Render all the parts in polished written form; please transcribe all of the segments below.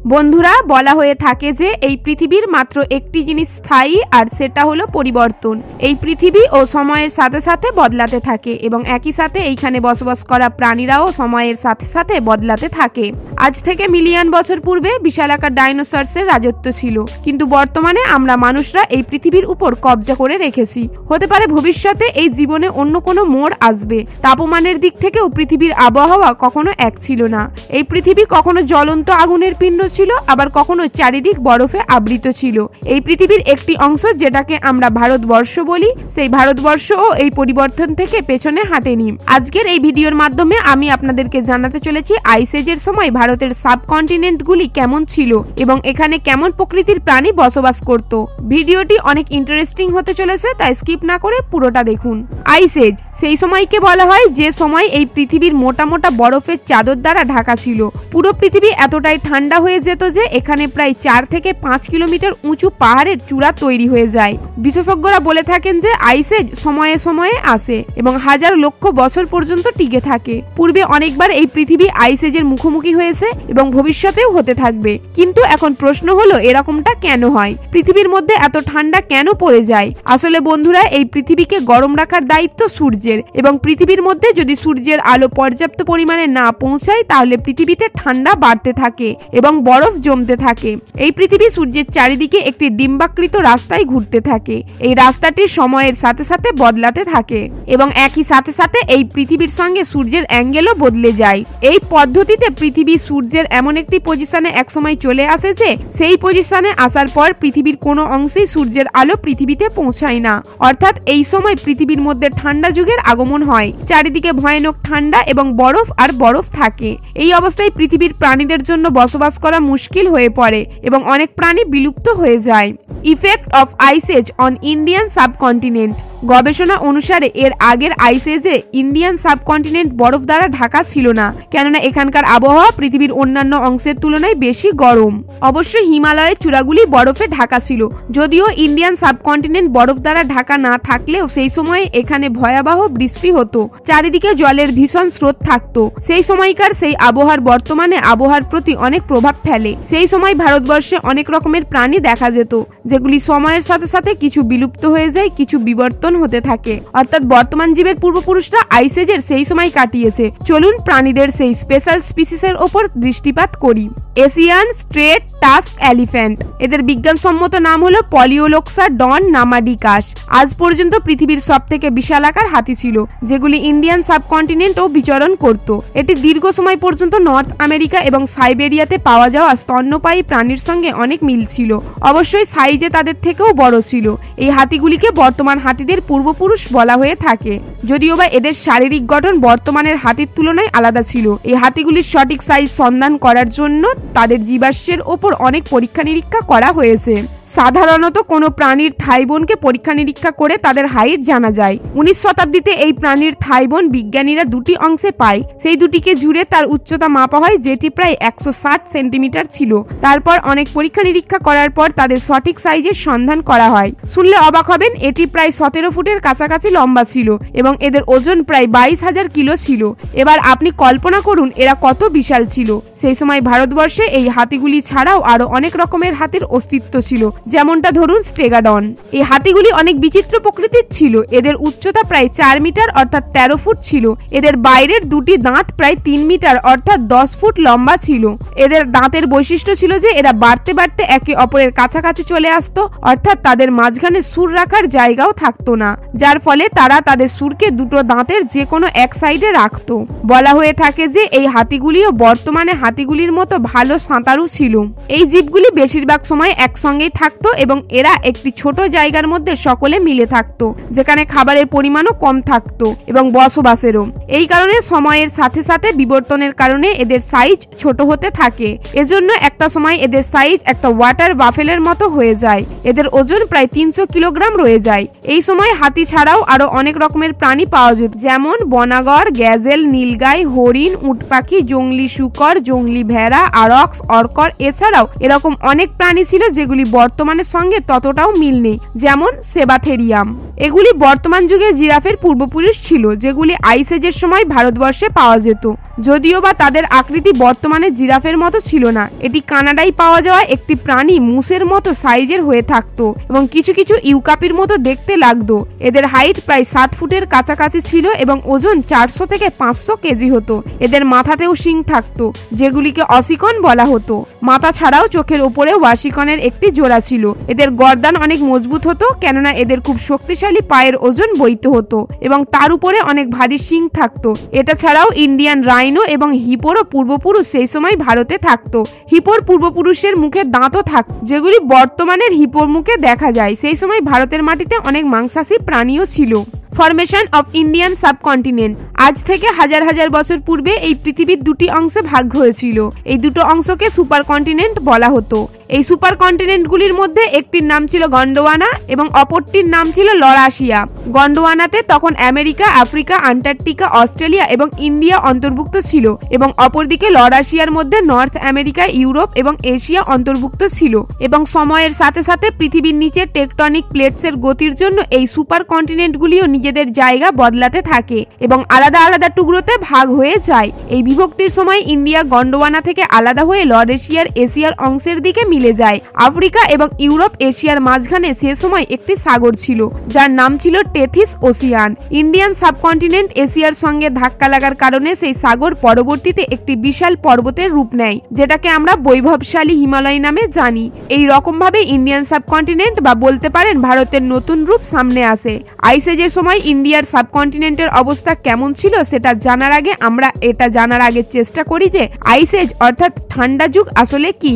বন্ধুরা, বলা হয়ে থাকে যে এই পৃথিবীর মাত্র একটি জিনিস স্থায়ী, আর সেটা হলো পরিবর্তন। এই পৃথিবী ও সময়ের সাথে সাথে বদলাতে থাকে এবং একই সাথে এইখানে বসবাস করা প্রাণীরাও সময়ের সাথে সাথে বদলাতে থাকে। আজ থেকে মিলিয়ন বছর পূর্বে বিশালাকার ডাইনোসরসের রাজত্ব ছিল, কিন্তু বর্তমানে আমরা মানুষরা এই পৃথিবীর উপর কবজা করে রেখেছি। হতে পারে ভবিষ্যতে এই জীবনে অন্য কোনো মোড় আসবে। তাপমানের দিক থেকেও পৃথিবীর আবহাওয়া কখনো এক ছিল না। এই পৃথিবী কখনো জ্বলন্ত আগুনের পিণ্ড ছিল, আবার কখনো চারিদিক বরফে আবৃত ছিল। এই পৃথিবীর একটি অংশ, যেটাকে আমরা ভারতবর্ষ বলি, সেই ভারতবর্ষও এই পরিবর্তন থেকে পেছনে হাঁটেনি। আজকের এই ভিডিওর মাধ্যমে আমি আপনাদেরকে জানাতে চলেছি আইস এজের সময় ভারতের সাবকন্টিনেন্টগুলি কেমন ছিল এবং এখানে কেমন প্রকৃতির প্রাণী বসবাস করত। ভিডিওটি অনেক ইন্টারেস্টিং হতে চলেছে, তাই স্কিপ না করে পুরোটা দেখুন। আইস এজ সেই সময়কে বলা হয় যে সময় এই পৃথিবীর মোটা মোটা বরফের চাদর দ্বারা ঢাকা ছিল। পুরো পৃথিবী এতটাই ঠান্ডা হয়ে যেত যে এখানে প্রায় 4 থেকে 5 কিলোমিটার উঁচু পাহাড়ের চূড়া তৈরি হয়ে যায়। বিশেষজ্ঞরা বলে থাকেন যে আইস এজ সময়ে সময়ে আসে এবং হাজার লক্ষ বছর পর্যন্ত টিকে থাকে। পূর্বে অনেকবার এই পৃথিবী আইস এজের মুখোমুখি হয়েছে এবং ভবিষ্যতেও হতে থাকবে। কিন্তু এখন প্রশ্ন হলো, এরকমটা কেন হয়? পৃথিবীর মধ্যে এত ঠান্ডা কেন পড়ে যায়? আসলে বন্ধুরা, এই পৃথিবীকে গরম রাখার দায়িত্ব সূর্যের, এবং পৃথিবীর মধ্যে যদি সূর্যের আলো পর্যাপ্ত পরিমাণে না পৌঁছায় তাহলে পৃথিবীতে ঠান্ডা বাড়তে থাকে এবং বরফ জমতে থাকে। এই পৃথিবী সূর্যের চারিদিকে একটি ডিম্বাকৃত রাস্তায় ঘুরতে থাকে। এই রাস্তাটি সময়ের সাথে সাথে বদলাতে থাকে এবং একই সাথে সাথে এই পৃথিবীর সঙ্গে সূর্যের অ্যাঙ্গেলও বদলে যায়। এই পদ্ধতিতে পৃথিবী সূর্যের এমন একটি পজিশনে একসময় চলে আসে যে সেই পজিশনে আসার পর পৃথিবীর কোনো অংশেই সূর্যের আলো পৃথিবীতে পৌঁছায় না। অর্থাৎ এই সময় পৃথিবীর মধ্যে ঠান্ডা যুগের আগমন হয়। চারিদিকে ভয়ানক ঠান্ডা এবং বরফ আর বরফ থাকে। এই অবস্থায় পৃথিবীর প্রাণীদের জন্য বসবাস করা মুশকিল হয়ে পড়ে এবং অনেক প্রাণী বিলুপ্ত হয়ে যায়। Effect of ice age on Indian subcontinent. গবেষণা অনুসারে এর আগের আইস এজে ইন্ডিয়ান সাবকন্টিনেন্ট বরফ দ্বারা ঢাকা ছিল না, কেননা এখানকার আবহাওয়া পৃথিবীর অন্যান্য অংশের তুলনায় বেশি গরম। অবশ্যই হিমালয়ের চূড়াগুলি বরফে ঢাকা ছিল। যদিও ইন্ডিয়ান সাবকন্টিনেন্ট বরফ দ্বারা ঢাকা না থাকলেও সেই সময় এখানে ভয়াবহ বৃষ্টি হতো, চারিদিকে জলের ভীষণ স্রোত থাকতো। সেই সময়কার সেই আবহাওয়ার বর্তমানে আবহাওয়ার প্রতি অনেক প্রভাব ফেলে। সেই সময় ভারতবর্ষে অনেক রকমের প্রাণী দেখা যেত, যেগুলি সময়ের সাথে সাথে কিছু বিলুপ্ত হয়ে যায়, কিছু বিবর্তন হতে থাকে। অর্থাৎ বর্তমান জীবের পূর্বপুরুষরা আইস এজের সেই সময় কাটিয়েছে। চলুন প্রাণীদের সেই স্পেশাল স্পিসিসের ওপর দৃষ্টিপাত করি। Asian straight task elephant. এদের বিজ্ঞানসম্মত নাম হলো পলিওলোক্সা ডন নামাডিকাস। আজ পর্যন্ত পৃথিবীর সবথেকে বিশালাকার হাতি ছিল, যেগুলি ইন্ডিয়ান সাবকন্টিনেন্টও বিচরণ করত। এটি দীর্ঘ সময় পর্যন্ত নর্থ আমেরিকা এবং সাইবেরিয়াতে পাওয়া যাওয়া স্তন্যপায়ী প্রাণীর সঙ্গে অনেক মিল ছিল। অবশ্যই সাইজে তাদের থেকেও বড় ছিল। এই হাতিগুলিকে বর্তমান হাতিদের পূর্বপুরুষ বলা হয়ে থাকে, যদিও বা এদের শারীরিক গঠন বর্তমানের হাতির তুলনায় আলাদা ছিল। এই হাতিগুলির সঠিক সাইজ সন্ধান করার জন্য তাদের জীবাশ্মের ওপর অনেক পরীক্ষা নিরীক্ষা করা হয়েছে। সাধারণত কোনো প্রাণীর থাইবোনকে পরীক্ষা নিরীক্ষা করে তাদের হাইট জানা যায়। 19 শতাব্দীতে এই প্রাণীর থাইবোন বিজ্ঞানীরা দুটি অংশে পায়। সেই দুটিকে জুড়ে তার উচ্চতা মাপা হয়, যেটি প্রায় 160 সেন্টিমিটার ছিল। তারপর অনেক পরীক্ষা নিরীক্ষা করার পর তাদের সঠিক সাইজের সন্ধান করা হয়। শুনলে অবাক হবেন, এটি প্রায় 17 ফুটের কাছাকাছি লম্বা ছিল এবং এদের ওজন প্রায় 22,000 কিলো ছিল। এবার আপনি কল্পনা করুন এরা কত বিশাল ছিল। সেই সময় ভারতবর্ষে এই হাতিগুলি ছাড়াও আরো অনেক রকমের হাতির অস্তিত্ব ছিল, যেমনটা ধরুন স্টেগাডন। এই হাতিগুলি অনেক বিচিত্র প্রকৃতির ছিল। এদের উচ্চতা প্রায় 4 মিটার অর্থাৎ 13 ফুট ছিল। এদের বাইরের দুটি দাঁত প্রায় 3 মিটার অর্থাৎ 10 ফুট লম্বা ছিল। এদের দাঁতের বৈশিষ্ট্য ছিল যে এরা বাড়তে বাড়তে একে অপরের কাছাকাছি চলে আসতো, অর্থাৎ তাদের মাঝখানে সুর রাখার জায়গাও থাকতো না, যার ফলে তারা তাদের সুরকে দুটো দাঁতের যে কোনো এক সাইডে রাখতো। বলা হয়ে থাকে যে এই হাতিগুলিও বর্তমানে হাতিগুলির মতো ভালো সাঁতারু ছিল। এই জীবগুলি বেশিরভাগ সময় একসঙ্গেই থাকতো এবং এরা একটি ছোট জায়গার মধ্যে সকলে মিলে থাকতো, যেখানে খাবারের পরিমাণও কম থাকতো এবং বসবাসেরও। এই কারণে সময়ের সাথে সাথে বিবর্তনের কারণে এদের সাইজ ছোট হতে থাকে। এজন্য একটা সময় এদের সাইজ একটা ওয়াটার বাফেলের মতো হয়ে যায়। এদের ওজন প্রায় 300 কিলোগ্রাম রয়ে যায়। এই সময় হাতি ছাড়াও আরো অনেক রকমের প্রাণী পাওয়া যেত, যেমন বনাগড়, গ্যাজেল, নীলগাই, হরিণ, উট পাখি, জংলি শুকর, জংলি ভেড়া, আরক্স, অর্কর, এছাড়াও এরকম অনেক প্রাণী ছিল যেগুলি বর্তমানের সঙ্গে ততটাও মিল নেই, যেমন সেবাথেরিয়াম। এগুলি বর্তমান যুগে জিরাফের পূর্বপুরুষ ছিল, যেগুলি আইস এজের সময় ভারতবর্ষে পাওয়া যেত। যদিও বা তাদের আকৃতি বর্তমানে জিরাফের মতো ছিল না, এটি কানাডায় পাওয়া যাওয়া একটি প্রাণী মুসের মতো সাইজের হয়ে থাকতো এবং কিছু কিছু ইউকাপির মতো দেখতে লাগতো। এদের হাইট প্রায় 7 ফুটের কাছাকাছি ছিল এবং ওজন 400 থেকে 500 কেজি হতো। এদের মাথাতেও শিং থাকতো, যেগুলিকে অসিকন বলা হতো। মাথা ছাড়াও চোখের উপরে ওয়াশিকনের একটি জোড়া ছিল। এদের গর্দান অনেক মজবুত হতো, কেননা এদের খুব শক্তিশালী পায়ের ওজন বইতে হতো এবং তার উপরে অনেক ভারী শিং থাকতো। এটা ছাড়াও ইন্ডিয়ান রাইনো এবং হিপোরও পূর্বপুরুষ সেই সময় ভারতে থাকতো। হিপোর পূর্বপুরুষের মুখে দাঁতও থাকতো, যেগুলি বর্তমানের হিপোর মুখে দেখা যায়। সেই সময় ভারতের মাটিতে অনেক মাংসাশী প্রাণীও ছিল। Formation of Indian subcontinent. আজ থেকে হাজার হাজার বছর পূর্বে এই পৃথিবীর দুটি অংশে ভাগ হয়েছিল। এই দুটো অংশকে সুপার কন্টিনেন্ট বলা হতো। এই সুপার কন্টিনেন্টগুলির মধ্যে একটির নাম ছিল গন্ডোয়ানা এবং অপরটির নাম ছিল লরাশিয়া। গন্ডোয়ানাতে তখন আমেরিকা, আফ্রিকা, আন্টার্কটিকা, অস্ট্রেলিয়া এবং ইন্ডিয়া অন্তর্ভুক্ত ছিল এবং অপরদিকে লরাশিয়ার মধ্যে নর্থ আমেরিকা, ইউরোপ এবং এশিয়া অন্তর্ভুক্ত ছিল। এবং সময়ের সাথে সাথে পৃথিবীর নিচে টেকটনিক প্লেটসের গতির জন্য এই সুপার কন্টিনেন্টগুলিও নিজেদের জায়গা বদলাতে থাকে এবং আলাদা আলাদা টুকরোতে ভাগ হয়ে যায়। এই বিভক্তির সময় ইন্ডিয়া গন্ডোয়ানা থেকে আলাদা হয়ে লরেশিয়ার এশিয়ার অংশের দিকে মিলে যায়। আফ্রিকা এবং ইউরোপ এশিয়ার মাঝখানে সে সময় একটি সাগর ছিল, যার নাম ছিল টেথিস ওসিয়ান। ইন্ডিয়ান সাবকন্টিনেন্ট এশিয়ার সঙ্গে ধাক্কা লাগার কারণে সেই সাগর পরবর্তীতে একটি বিশাল পর্বতের রূপ নেয়, যেটাকে আমরা বৈভবশালী হিমালয় নামে জানি। এই রকম ভাবে ইন্ডিয়ান সাবকন্টিনেন্ট বা বলতে পারেন ভারতের নতুন রূপ সামনে আসে। আইস এজের সময় ইন্ডিয়ার সাবকন্টিনেন্টের অবস্থা কেমন ছিল সেটা জানার আগে আমরা এটা জানার আগে চেষ্টা করি যে আইস এজ অর্থাৎ ঠান্ডা যুগ আসলে কি।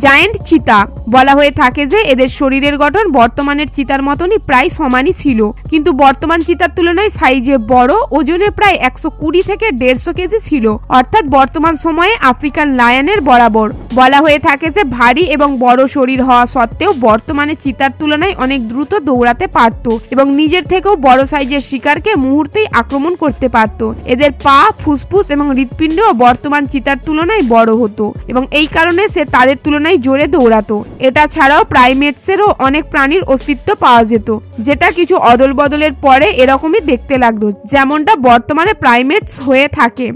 জায়েন্ট চিতা বলা হয়ে থাকে যে এদের শরীরের গঠন বর্তমানের চিতার মতনই প্রায় সমানই ছিল, কিন্তু বর্তমান চিতার তুলনায় সাইজে বড়, ওজনে প্রায় 120 থেকে 150 কেজি ছিল, অর্থাৎ বর্তমান সময়ে আফ্রিকান লায়নের বরাবর। বলা হয়ে থাকে যে ভারী এবং বড় শরীর হওয়া সত্ত্বেও বর্তমানে চিতার তুলনায় অনেক দ্রুত দৌড়াতে পারত এবং নিজের থেকেও বড় সাইজের শিকারকে মুহূর্তেই আক্রমণ করতে পারত। এদের পা, ফুসফুস এবং হৃৎপিণ্ডও বর্তমান চিতার তুলনায় বড় হতো এবং এই কারণে সে তাদের তুলনায় জোরে দৌড়াতো। এটা ছাড়াও প্রাইমেটসেরও অনেক প্রাণীর অস্তিত্ব পাওয়া যেত, যেটা কিছু অদল বদলের পরে এরকমই দেখতে লাগতো, যেমনটা বর্তমানে প্রাইমেটস হয়ে থাকে।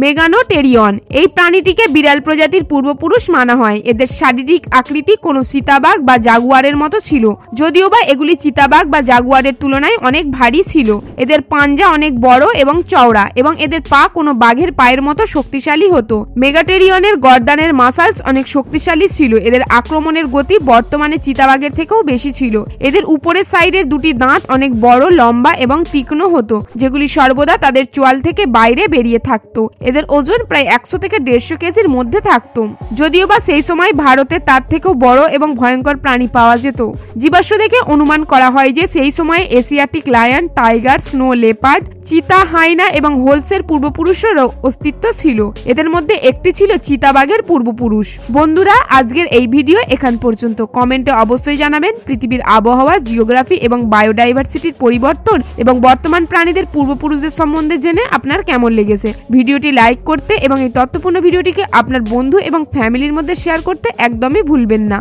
মেগানোটেরিয়ন এই প্রাণীটিকে বিড়াল প্রজাতির পূর্বপুরুষ মানা হয়। এদের শারীরিক আকৃতি কোনো চিতাবাঘ বা জাগুয়ারের মতো ছিল, যদিও বা এগুলি চিতাবাঘ বা জাগুয়ারের তুলনায় অনেক ভারী ছিল। এদের পাঞ্জা অনেক বড় এবং চওড়া এবং এদের পা কোনো বাঘের পায়ের মতো শক্তিশালী হতো। মেগাটেরিয়নের গর্দানের মাসলস অনেক শক্তিশালী ছিল। এদের আক্রমণের গতি বর্তমানে চিতাবাঘের থেকেও বেশি ছিল। এদের উপরের সাইডের দুটি দাঁত অনেক বড়, লম্বা এবং তীক্ষ্ণ হতো, যেগুলি সর্বদা তাদের চোয়াল থেকে বাইরে বেরিয়ে থাকতো। এদের ওজন প্রায় 100 থেকে 150 কেজির মধ্যে থাকতো, যদিও বা সেই সময় ভারতে তার থেকেও বড় এবং ভয়ঙ্কর প্রাণী পাওয়া যেত। জীবাশ্ম দেখে অনুমান করা হয় যে সেই সময়ে Asiatic lion, tiger, snow leopard, চিতা, হাইনা এবং হোলসের পূর্বপুরুষেরও অস্তিত্ব ছিল। এদের মধ্যে একটি ছিল চিতাবাঘের পূর্বপুরুষ। বন্ধুরা, আজকের এই ভিডিও এখান পর্যন্ত। কমেন্টে অবশ্যই জানাবেন পৃথিবীর আবহাওয়া, জিওগ্রাফি এবং বায়োডাইভার্সিটির পরিবর্তন এবং বর্তমান প্রাণীদের পূর্বপুরুষদের সম্বন্ধে জেনে আপনার কেমন লেগেছে। ভিডিওটি লাইক করতে এবং এই তথ্যপূর্ণ ভিডিওটিকে আপনার বন্ধু এবং ফ্যামিলির মধ্যে শেয়ার করতে একদমই ভুলবেন না।